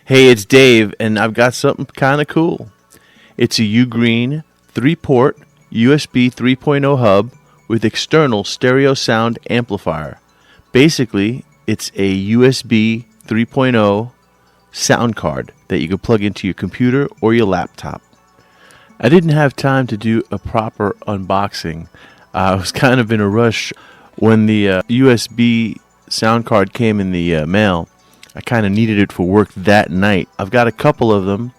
Hey, it's Dave, and I've got something kind of cool. It's a UGREEN 3-port USB 3.0 hub with external stereo sound amplifier. Basically, it's a USB 3.0 sound card that you can plug into your computer or your laptop. I didn't have time to do a proper unboxing. I was kind of in a rush when the USB sound card came in the mail. I kind of needed it for work that night. I've got a couple of them.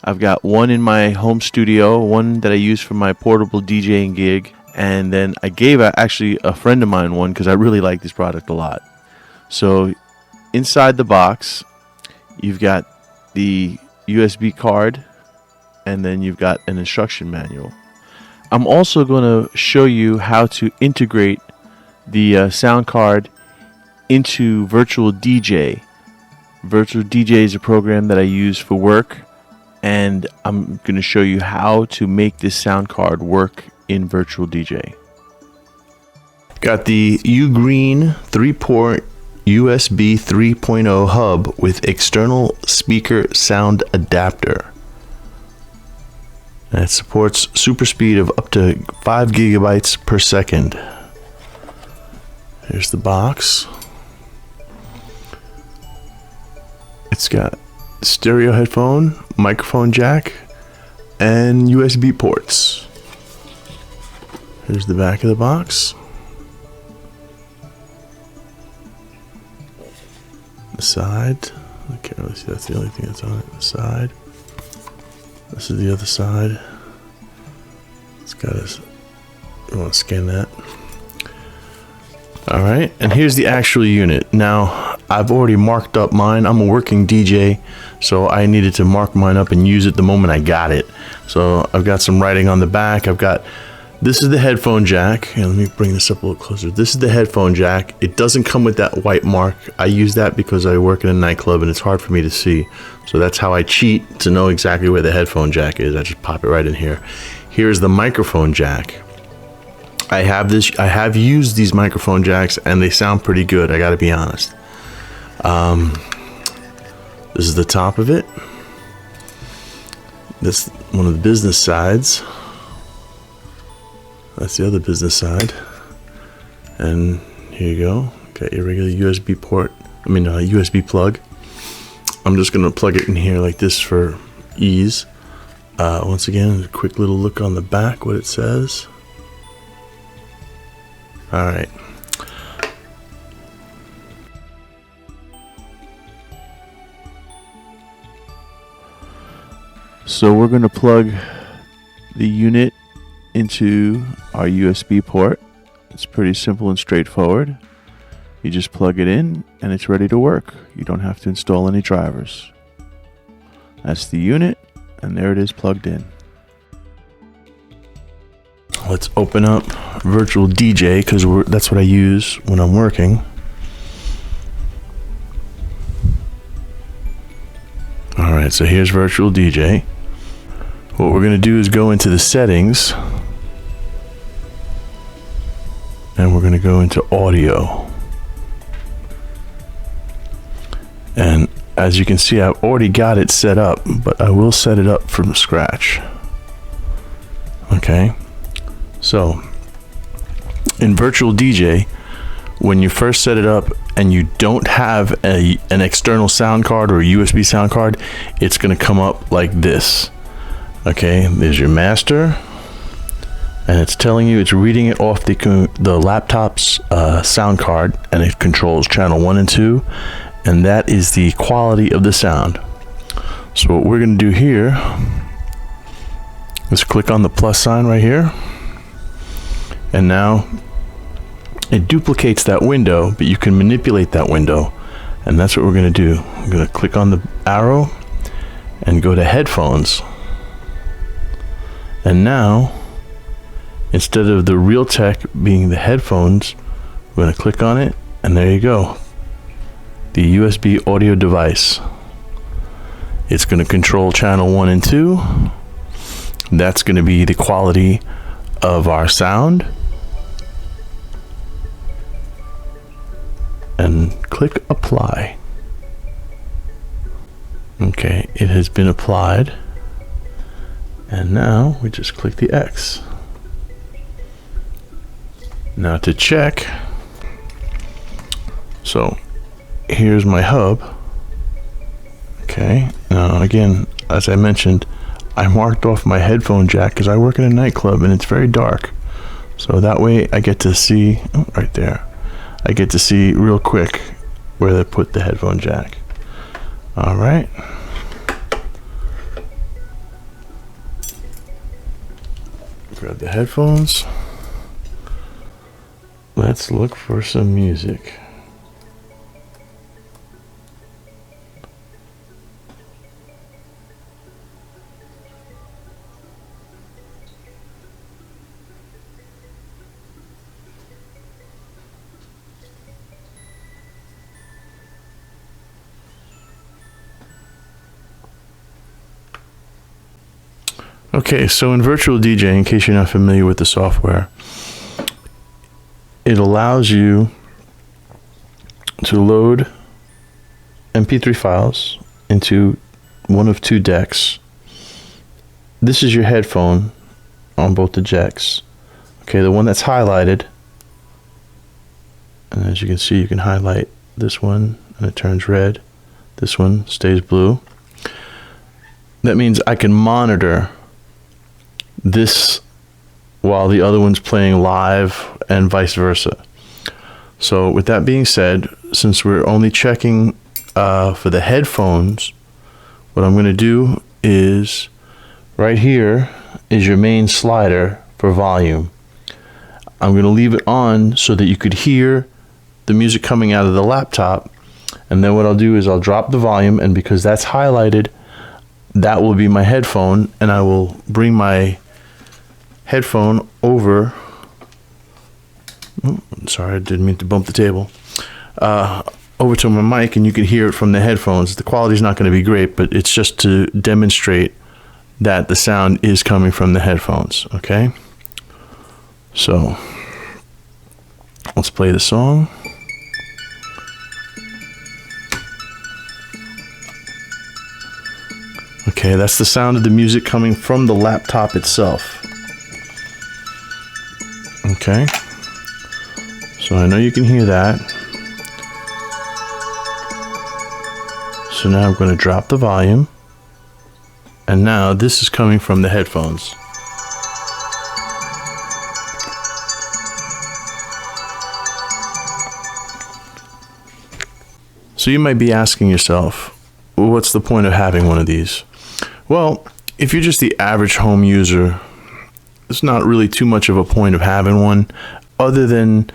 I've got one in my home studio, one that I use for my portable DJing gig, and then I gave actually a friend of mine one because I really like this product a lot. So inside the box, you've got the USB card, and then you've got an instruction manual. I'm also going to show you how to integrate the sound card into Virtual DJ. Virtual DJ is a program that I use for work, and I'm going to show you how to make this sound card work in Virtual DJ. Got the UGREEN 3-port USB 3.0 hub with external speaker sound adapter. And it supports super speed of up to 5 gigabytes per second. Here's the box. It's got stereo headphone, microphone jack, and USB ports. Here's the back of the box. The side. I can't really see, that's the only thing that's on it. The side. This is the other side. It's got a, you want to scan that. Alright, and here's the actual unit. Now, I've already marked up mine. I'm a working DJ, so I needed to mark mine up and use it the moment I got it. So I've got some writing on the back. This is the headphone jack. And let me bring this up a little closer. This is the headphone jack. It doesn't come with that white mark. I use that because I work in a nightclub and it's hard for me to see. So that's how I cheat to know exactly where the headphone jack is. I just pop it right in here. Here's the microphone jack. I have used these microphone jacks and they sound pretty good, I gotta be honest. This is the top of it. This one of the business sides. That's the other business side. And here you go. Got your regular USB port. USB plug. I'm just gonna plug it in here like this for ease. Once again, a quick little look on the back, what it says. All right. So we're going to plug the unit into our USB port. It's pretty simple and straightforward. You just plug it in and it's ready to work. You don't have to install any drivers. That's the unit, and there it is plugged in. Let's open up Virtual DJ because that's what I use when I'm working. Alright, so here's Virtual DJ. What we're going to do is go into the settings, and we're going to go into audio. And as you can see, I've already got it set up, but I will set it up from scratch. Okay. So, in Virtual DJ, when you first set it up and you don't have an external sound card or a USB sound card, it's going to come up like this. Okay, there's your master, and it's telling you it's reading it off the laptop's sound card, and it controls channel 1 and 2, and that is the quality of the sound. So what we're going to do here is click on the plus sign right here. And now it duplicates that window, but you can manipulate that window, and that's what we're going to do. I'm going to click on the arrow and go to headphones, and now instead of the Realtek being the headphones, we're going to click on it, and there you go, the USB audio device. It's going to control channel 1 and 2. That's going to be the quality of our sound. And click apply. Okay, it has been applied. And now we just click the X. Now to check, so here's my hub. Okay, now again, as I mentioned, I marked off my headphone jack because I work in a nightclub and it's very dark. So that way I get to see, oh, right there, I get to see real quick where they put the headphone jack. All right. Grab the headphones. Let's look for some music. Okay, so in Virtual DJ, in case you're not familiar with the software, it allows you to load MP3 files into one of two decks. This is your headphone on both the jacks. Okay, the one that's highlighted, and as you can see, you can highlight this one and it turns red. This one stays blue. That means I can monitor this while the other one's playing live and vice versa. So with that being said, since we're only checking for the headphones, what I'm going to do is right here is your main slider for volume. I'm going to leave it on so that you could hear the music coming out of the laptop, and then what I'll do is I'll drop the volume, and because that's highlighted, that will be my headphone, and I will bring my headphone over. Oh, sorry, I didn't mean to bump the table. Over to my mic, and you can hear it from the headphones. The quality's not going to be great, but it's just to demonstrate that the sound is coming from the headphones. Okay, so let's play the song. Okay, that's the sound of the music coming from the laptop itself. Okay, so I know you can hear that. So now I'm going to drop the volume, and now this is coming from the headphones. So you might be asking yourself, well, what's the point of having one of these? Well, if you're just the average home user, it's not really too much of a point of having one, other than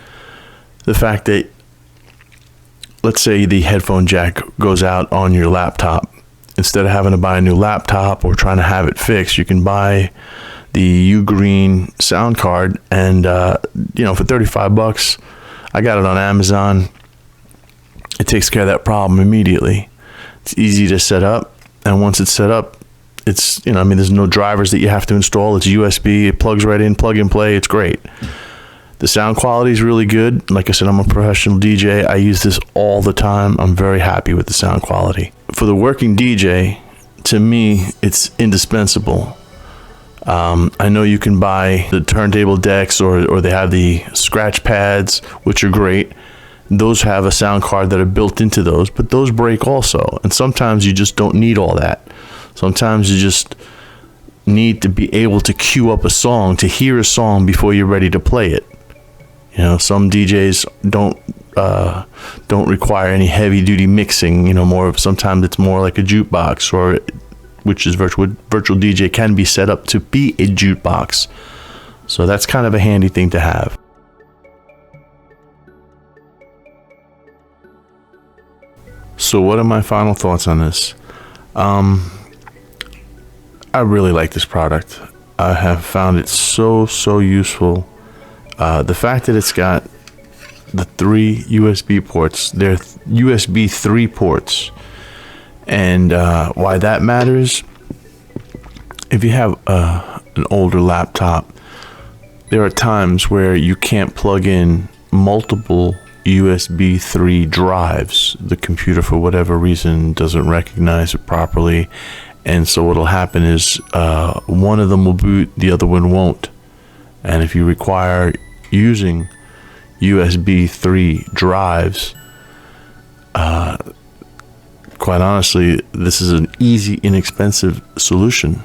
the fact that, let's say the headphone jack goes out on your laptop. Instead of having to buy a new laptop or trying to have it fixed, you can buy the UGREEN Soundcard, and for $35, I got it on Amazon. It takes care of that problem immediately. It's easy to set up, and once it's set up, it's, there's no drivers that you have to install. It's USB, it plugs right in, plug and play. It's great. The sound quality is really good. Like I said, I'm a professional DJ. I use this all the time. I'm very happy with the sound quality. For the working DJ, to me, it's indispensable. I know you can buy the turntable decks, or they have the scratch pads, which are great. Those have a sound card that are built into those, but those break also. And sometimes you just don't need all that. Sometimes you just need to be able to cue up a song, to hear a song before you're ready to play it. Some DJs don't require any heavy duty mixing. Sometimes it's more like a jukebox, or which is virtual DJ can be set up to be a jukebox. So that's kind of a handy thing to have. So what are my final thoughts on this? I really like this product. I have found it so useful. The fact that it's got the 3 USB ports, they're USB 3 ports, and why that matters, if you have an older laptop, there are times where you can't plug in multiple USB 3 drives. The computer, for whatever reason, doesn't recognize it properly, and so what'll happen is one of them will boot, the other one won't. And if you require using USB 3 drives, quite honestly, this is an easy, inexpensive solution.